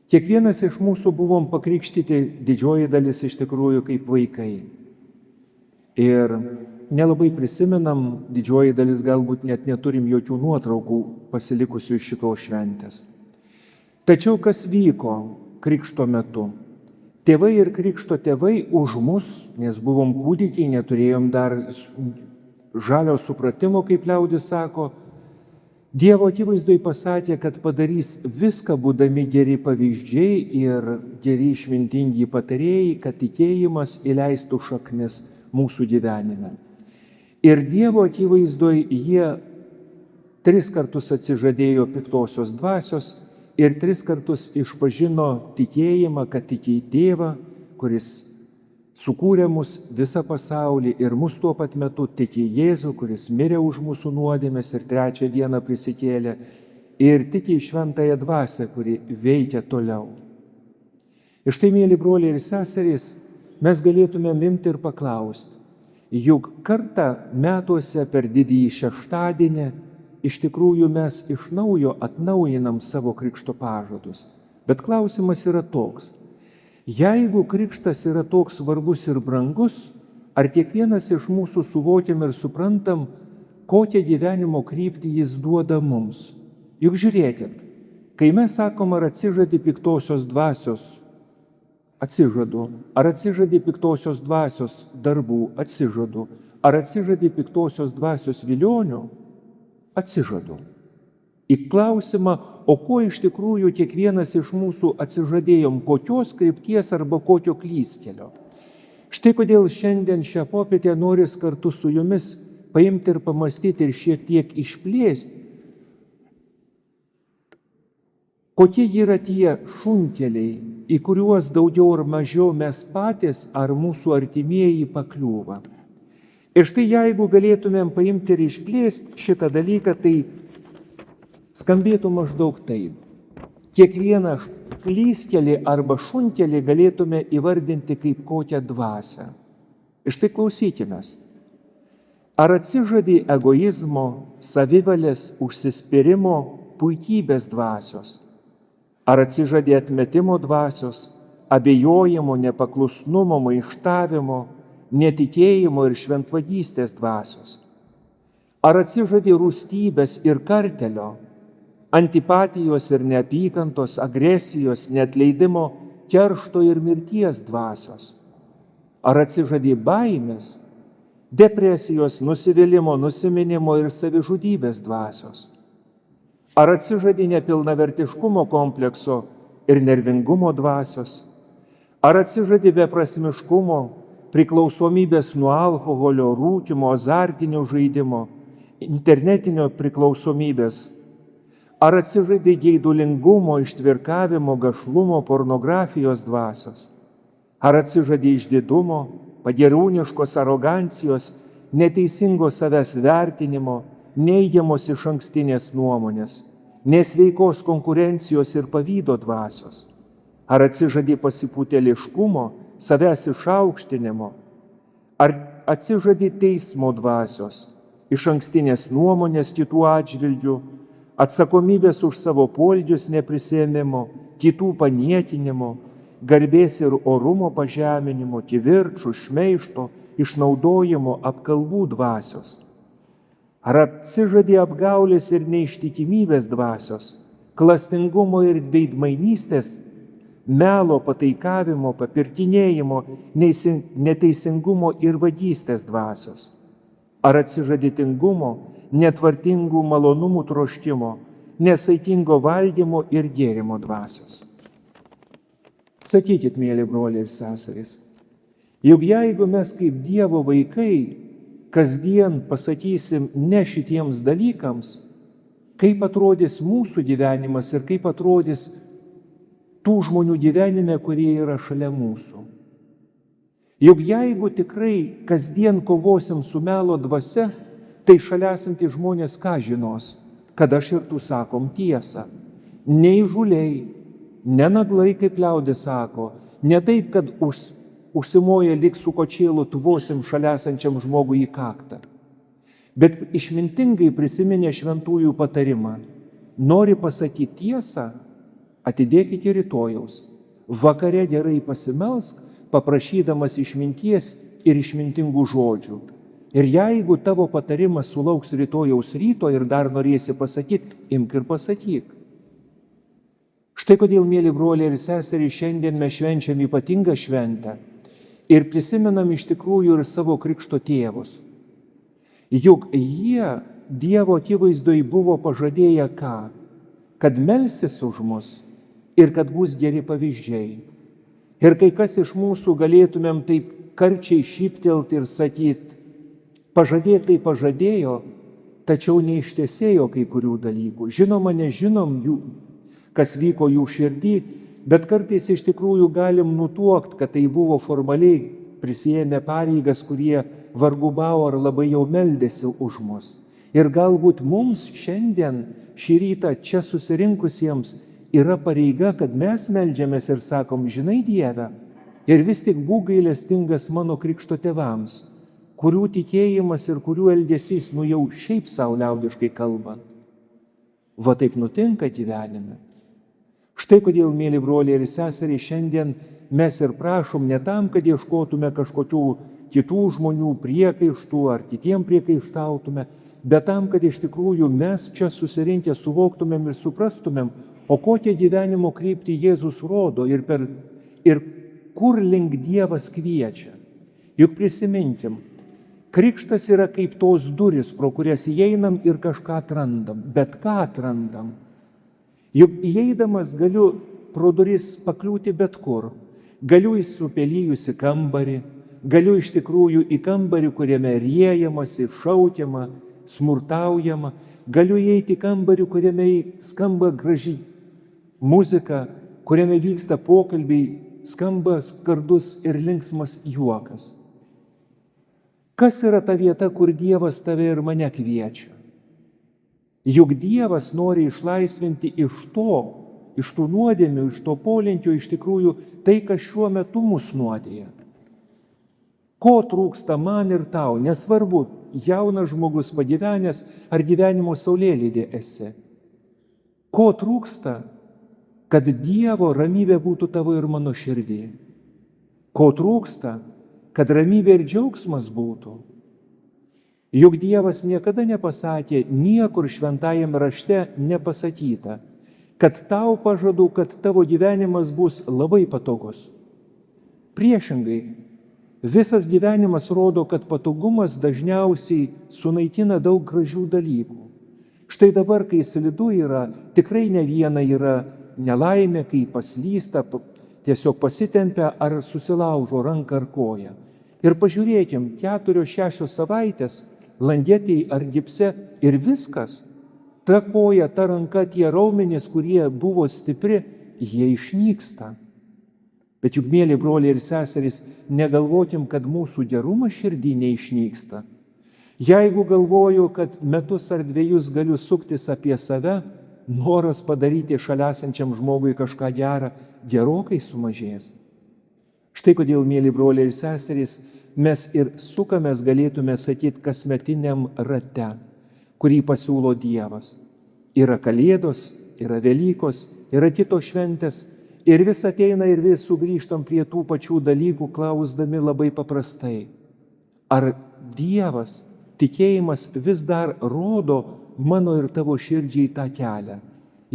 Kiekvienas iš mūsų buvom pakrikštyti, didžioji dalis iš tikrųjų kaip vaikai. Ir nelabai prisimenam, didžioji dalis galbūt net neturim jokių nuotraukų pasilikusių iš šitos šventės. Tačiau kas vyko krikšto metu? Tėvai ir krikšto tėvai už mus, nes buvom kūdikiai, neturėjom dar žalio supratimo, kaip liaudis sako, Dievo akivaizdoj pasakė, kad padarys viską, būdami geri pavyzdžiai ir geri išmintingi patarėjai, kad tikėjimas įleistų šaknis mūsų gyvenime. Ir Dievo akivaizdoj jie 3 kartus atsižadėjo piktosios dvasios ir 3 kartus išpažino tikėjimą, kad tiki į Tėvą, kuris sukūrė mus visą pasaulį ir mus tuo pat metu tiki Jėzų, kuris mirė už mūsų nuodėmes ir 3 dieną prisikėlė, ir tiki į Šventąją Dvasią, kuri veikia toliau. Ir štai, mėly broliai ir seserys, mes galėtume imti ir paklausti, juk kartą metuose per didįjį šeštadienį iš tikrųjų mes iš naujo atnaujinam savo krikšto pažadus. Bet klausimas yra toks. Jeigu krikštas yra toks svarbus ir brangus, ar kiekvienas iš mūsų suvokiam ir suprantam, kokią gyvenimo kryptį jis duoda mums? Juk žiūrėkit, kai mes sakom, ar atsižadi piktosios dvasios, atsižadu, ar atsižadi piktosios dvasios darbų, atsižadu, ar atsižadi piktosios dvasios vilionių, atsižadu. Į klausimą, o ko iš tikrųjų kiekvienas iš mūsų atsižadėjom, kokios krypties arba kokio klystkelio. Štai kodėl šiandien šią popietę noris kartu su jumis paimti ir pamastyti ir šiek tiek išplėsti, kokie yra tie šunkeliai, į kuriuos daugiau ar mažiau mes patys ar mūsų artimieji pakliūva. Ir štai jeigu galėtumėm paimti ir išplėsti šitą dalyką, tai skambėtų maždaug taip. Kiekvieną klystkelį arba šunkelį galėtume įvardinti kaip kokią dvasią. Ir štai klausykimės. Ar atsižadi egoizmo, savivalės, užsispyrimo, puikybės dvasios? Ar atsižadi atmetimo dvasios, abejojimo, nepaklusnumo, maištavimo, netikėjimo ir šventvagystės dvasios? Ar atsižadi rūstybės ir kartelio, antipatijos ir neapykantos, agresijos, neatleidimo, keršto ir mirties dvasios? Ar atsižadi baimės, depresijos, nusivylimo, nusiminimo ir savižudybės dvasios? Ar atsižadi nepilnavertiškumo komplekso ir nervingumo dvasios? Ar atsižadi beprasmiškumo, priklausomybės nuo alkoholio, rūkymo, azartinio žaidimo, internetinio priklausomybės? Ar atsižadi geidulingumo, ištvirkavimo, gašlumo, pornografijos dvasios? Ar atsižadi išdidumo, pagirūniškos arogancijos, neteisingo savęs vertinimo, neigiamos išankstinės nuomonės, nesveikos konkurencijos ir pavydo dvasios? Ar atsižadi pasipūtėliškumo, savęs išaukštinimo? Ar atsižadi teismo dvasios, išankstinės nuomonės kitų atžvilgių, atsakomybės už savo poelgius neprisėmimo, kitų paniekinimo, garbės ir orumo pažeminimo, kivirčų, šmeižto, išnaudojimo, apkalbų dvasios? Ar atsižadi apgaulės ir neištikimybės dvasios, klastingumo ir veidmainystės, melo, pataikavimo, papirkinėjimo, neteisingumo ir vagystės dvasios? Ar atsižadi tingumo, netvartingų malonumų troškimo, nesaikingo valgymo ir gėrimo dvasios? Sakykit, mėly broliai ir seserys, juk jeigu mes kaip Dievo vaikai kasdien pasakysim ne šitiems dalykams, kaip atrodys mūsų gyvenimas ir kaip atrodys tų žmonių gyvenime, kurie yra šalia mūsų. Juk jeigu tikrai kasdien kovosim su melo dvasia, tai šalia esantys žmonės ką žinos, kad aš ir tu sakom tiesą. Ne įžūliai, ne naglai, kaip liaudis sako, ne taip, kad užsimoję lyg su kočėlu tvosim šalia esančiam žmogui į kaktą. Bet išmintingai prisiminė šventųjų patarimą. Nori pasakyti tiesą, atidėk iki rytojaus. Vakare gerai pasimelsk, paprašydamas išminties ir išmintingų žodžių. Ir jeigu tavo patarimas sulauks rytojaus ryto ir dar norėsi pasakyti, imk ir pasakyk. Štai kodėl, mėly broliai ir seserys, šiandien mes švenčiam ypatingą šventę ir prisimenam iš tikrųjų ir savo krikšto tėvus. Juk jie Dievo akivaizdoj buvo pažadėję ką? Kad melsis už mus ir kad bus geri pavyzdžiai. Ir kai kas iš mūsų galėtumėm taip karčiai šyptelti ir sakyti, pažadėtai pažadėjo, tačiau neištesėjo kai kurių dalykų. Žinoma, nežinom jų, kas vyko jų širdį, bet kartais iš tikrųjų galim nutuokti, kad tai buvo formaliai prisijėmę pareigas, kurie vargu bau ar labai jau meldėsi už mus. Ir galbūt mums šiandien, šį rytą čia susirinkusiems yra pareiga, kad mes meldžiamės ir sakom, žinai Dieve, ir vis tik būk gailestingas mano krikšto tėvams, kurių tikėjimas ir kurių elgesys, jau šiaip sau liaudiškai kalbant. Va taip nutinka gyvenime. Štai kodėl, mėly broliai ir seserys, šiandien mes ir prašom ne tam, kad ieškotume kažkokių kitų žmonių priekaištų ar kitiem priekaištautume, bet tam, kad iš tikrųjų mes čia susirinkę suvoktumėm ir suprastumėm, o kokią gyvenimo kryptį Jėzus rodo ir kur link Dievas kviečia. Juk prisiminkim, krikštas yra kaip tos durys, pro kurias įeinam ir kažką atrandam, bet ką atrandam. Juk įeidamas galiu pro duris pakliūti bet kur, galiu į supelyjusi kambarį, galiu iš tikrųjų į kambarį, kuriame riejamasi, šaukiama, smurtaujama, galiu įeiti į kambarį, kuriame skamba graži muzika, kuriame vyksta pokalbiai, skamba skardus ir linksmas juokas. Kas yra ta vieta, kur Dievas tave ir mane kviečia? Juk Dievas nori išlaisvinti iš tų nuodėmių, iš to polinkio iš tikrųjų tai, kas šiuo metu mus nuodėja. Ko trūksta man ir tau, nesvarbu, jaunas žmogus pagyvenęs ar gyvenimo saulėlydė esi. Ko trūksta, kad Dievo ramybė būtų tavo ir mano širdį? Ko trūksta, kad ramybė ir džiaugsmas būtų? Juk Dievas niekada nepasakė, niekur šventajame rašte nepasakyta, kad tau pažadu, kad tavo gyvenimas bus labai patogus. Priešingai, visas gyvenimas rodo, kad patogumas dažniausiai sunaikina daug gražių dalykų. Štai dabar, kai slidu yra, tikrai ne viena yra nelaimė, kai paslysta, tiesiog pasitempia ar susilaužo ranką ar koją. Ir pažiūrėkim, 4-6 savaitės landetėj ar gipse ir viskas. Ta koja, ta ranka, tie raumenys, kurie buvo stipri, jie išnyksta. Bet juk, mėly broliai ir seserys, negalvokim, kad mūsų gerumas širdį neišnyksta. Jeigu galvoju, kad metus ar 2 galiu suktis apie save, noras padaryti šalia esančiam žmogui kažką gerą gerokai sumažės. Štai kodėl, mėly broliai ir seserys, mes ir sukamės, galėtume sakyti, kasmetiniam rate, kurį pasiūlo Dievas. Yra Kalėdos, yra Velykos, yra kitos šventės, ir vis ateina ir vis sugrįžtam prie tų pačių dalykų, klausdami labai paprastai. Ar Dievas, tikėjimas vis dar rodo mano ir tavo širdžiai tą kelią?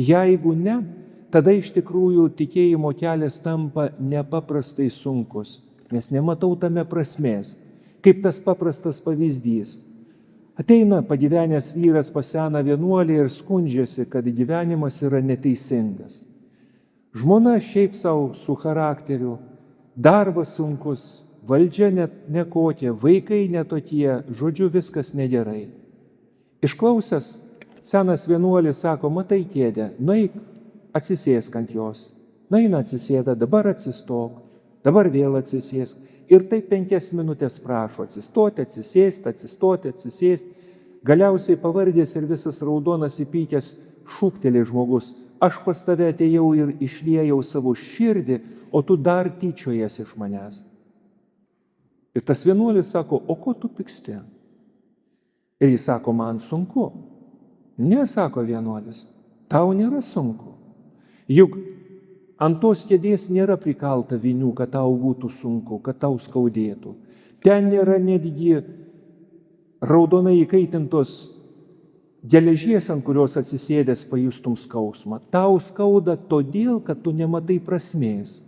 Jeigu ne, tada iš tikrųjų tikėjimo kelias tampa nepaprastai sunkus, nes nematau tame prasmės. Kaip tas paprastas pavyzdys. Ateina pagyvenęs vyras pas seną vienuolį ir skundžiasi, kad gyvenimas yra neteisingas. Žmona šiaip savo su charakteriu, darbas sunkus, valdžia nekokia, vaikai netokie, žodžiu, viskas negerai. Išklausęs, senas vienuolis sako, matai kėdę, nueik, atsisėsk ant jos. Nueina atsisėda, dabar atsistok, dabar vėl atsisėsk. Ir taip 5 minutės prašo atsistoti, atsisėsti. Galiausiai pavardės ir visas raudonas įpykęs šūkteli žmogus, aš pas tave atėjau ir išliejau savo širdį, o tu dar tyčiojies iš manęs. Ir tas vienuolis sako, o ko tu pyksti? Ir jis sako, man sunku. Ne, sako vienuolis, tau nėra sunku. Juk Ant tos kėdės nėra prikalta vinių, kad tau būtų sunku, kad tau skaudėtų. Ten nėra netgi raudonai įkaitintos geležies, ant kurios atsisėdęs pajustum skausmą. Tau skauda todėl, kad tu nematai prasmės.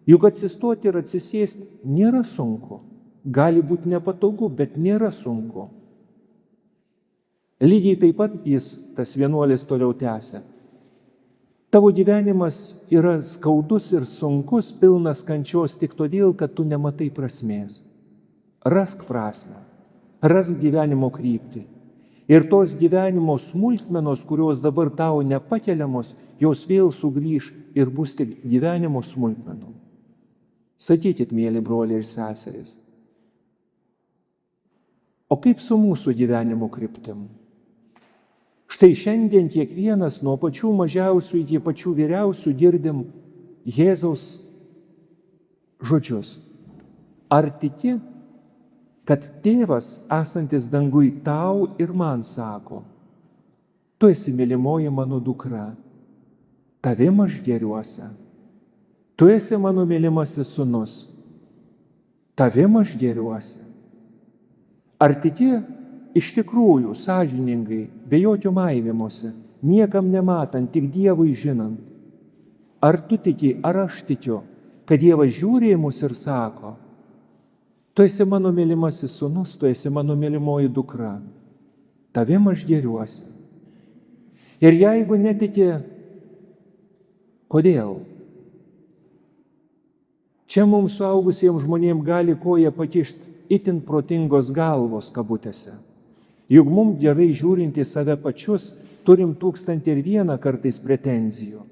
Juk atsistoti ir atsisėsti nėra sunku. Gali būti nepatogu, bet nėra sunku. Lygiai taip pat tas vienuolis toliau tęsia. Tavo gyvenimas yra skaudus ir sunkus, pilnas kančios tik todėl, kad tu nematai prasmės. Rask prasmę, rask gyvenimo kryptį. Ir tos gyvenimo smulkmenos, kurios dabar tau nepakeliamos, jos vėl sugrįš ir bus tik gyvenimo smulkmenom. Sakykit, mėly broliai ir seserys, o kaip su mūsų gyvenimo kryptim? Štai šiandien kiekvienas nuo pačių mažiausių iki pačių vyriausių girdim Jėzaus žodžius. Ar tiki, kad tėvas esantis dangui tau ir man sako, tu esi mylimoji mano dukra, tavim aš gėriuosi, tu esi mano mylimasis sūnus, tavim aš gėriuosi. Ar tiki iš tikrųjų, sąžiningai, be jokio maivimosi, niekam nematant, tik Dievui žinant? Ar tu tiki, ar aš tikiu, kad Dievas žiūri į mus ir sako, tu esi mano mylimasis sūnus, tu esi mano mylimoji dukra, tavim aš gėriuosi. Ir jeigu netiki, kodėl? Čia mums suaugusiems žmonėms gali koją pakišti itin protingos galvos kabutėse. Juk mums gerai žiūrint į save pačius, turim 1001 kartais pretenzijų.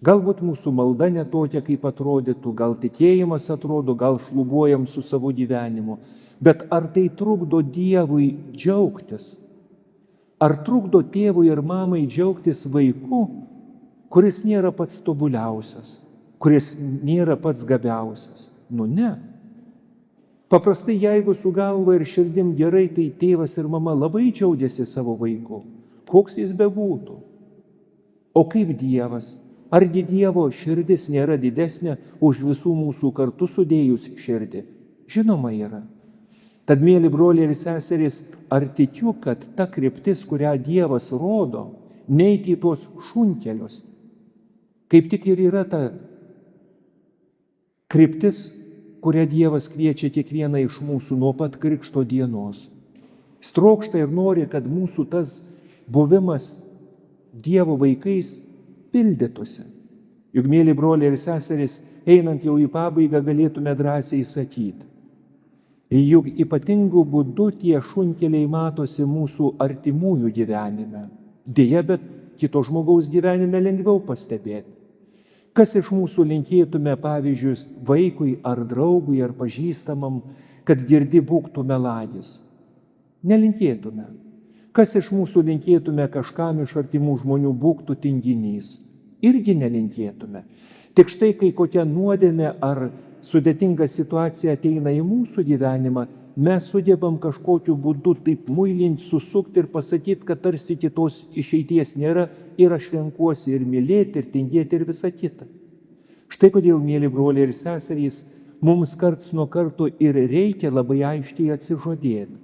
Galbūt mūsų malda ne tokia, kaip atrodytų, gal tikėjimas atrodo, gal šlubuojam su savo gyvenimu. Bet ar tai trukdo Dievui džiaugtis? Ar trukdo tėvui ir mamai džiaugtis vaiku, kuris nėra pats tobuliausias, kuris nėra pats gabiausias? Nu ne. Paprastai, jeigu su galva ir širdim gerai, tai tėvas ir mama labai džiaugiasi savo vaiku, koks jis bebūtų. O kaip Dievas? Argi Dievo širdis nėra didesnė už visų mūsų kartu sudėjus širdį? Žinoma yra. Tad, mėly broliai ir seserys, ar tikiu, kad ta kryptis, kurią Dievas rodo, neiti į tuos šunkelius, kaip tik ir yra ta kryptis, kurią Dievas kviečia kiekvieną iš mūsų nuo pat krikšto dienos. Jis trokšta ir nori, kad mūsų tas buvimas Dievo vaikais pildytųsi. Juk, mėly broliai ir seserys, einant jau į pabaigą galėtume drąsiai sakyti. Juk ypatingų būdų tie šunkeliai matosi mūsų artimųjų gyvenime. Deja, bet kito žmogaus gyvenime lengviau pastebėti. Kas iš mūsų linkėtume, pavyzdžiui, vaikui ar draugui ar pažįstamam, kad girdi būktų melagis? Nelinkėtume. Kas iš mūsų linkėtume kažkam iš artimų žmonių būktų tinginys? Irgi nelinkėtume. Tik štai, kai kokia nuodėmė ar sudėtinga situacija ateina į mūsų gyvenimą, mes sugebam kažkokiu būdu taip muilinti, susukti ir pasakyti, kad tarsi kitos išeities nėra ir aš renkuosi ir mylėti, ir tingėti, ir visa kita. Štai kodėl, mėly broliai ir seserys, mums karts nuo karto ir reikia labai aiškiai atsižadėti.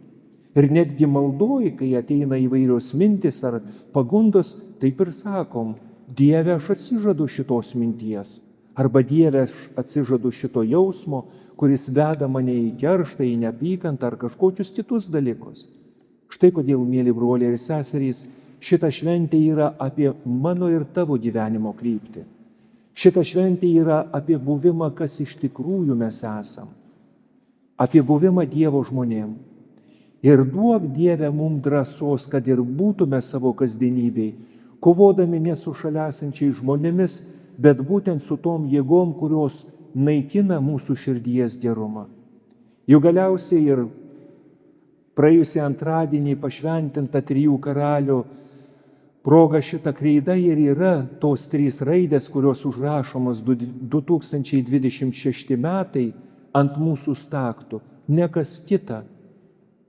Ir netgi maldoji, kai ateina įvairios mintis ar pagundos, taip ir sakom, Dieve, aš atsižadu šitos minties. Arba Dieve, aš atsižadu šito jausmo, kuris veda mane į kerštą, į neapykantą ar kažkokius kitus dalykus. Štai kodėl, mėly broliai ir seserys, šita šventė yra apie mano ir tavo gyvenimo kryptį. Šita šventė yra apie buvimą, kas iš tikrųjų mes esam. Apie buvimą Dievo žmonėm. Ir duok, Dieve, mums drąsos, kad ir būtume savo kasdienybėj, kovodami ne su šalia esančiais žmonėmis, bet būtent su tom jėgom, kurios naikina mūsų širdies gerumą. Juk galiausiai ir praėjusį antradienį pašventinta 3 karalių proga šita kreida ir yra tos 3 raidės, kurios užrašomos 2026 metai ant mūsų staktų, ne kas kita.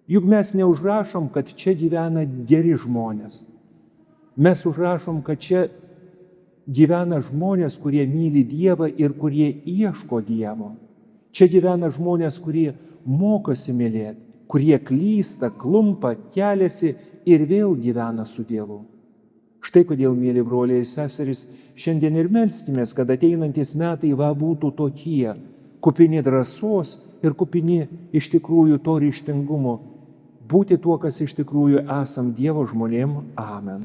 Juk mes neužrašom, kad čia gyvena geri žmonės. Mes užrašom, kad čia gyvena žmonės, kurie myli Dievą ir kurie ieško Dievo. Čia gyvena žmonės, kurie mokosi mylėti, kurie klysta, klumpa, keliasi ir vėl gyvena su Dievu. Štai kodėl, mėly broliai ir seserys, šiandien ir melskimės, kad ateinantys metai būtų tokie, kupini drąsos ir kupini iš tikrųjų to ryžtingumo, būti tuo, kas iš tikrųjų esam Dievo žmonėm. Amen.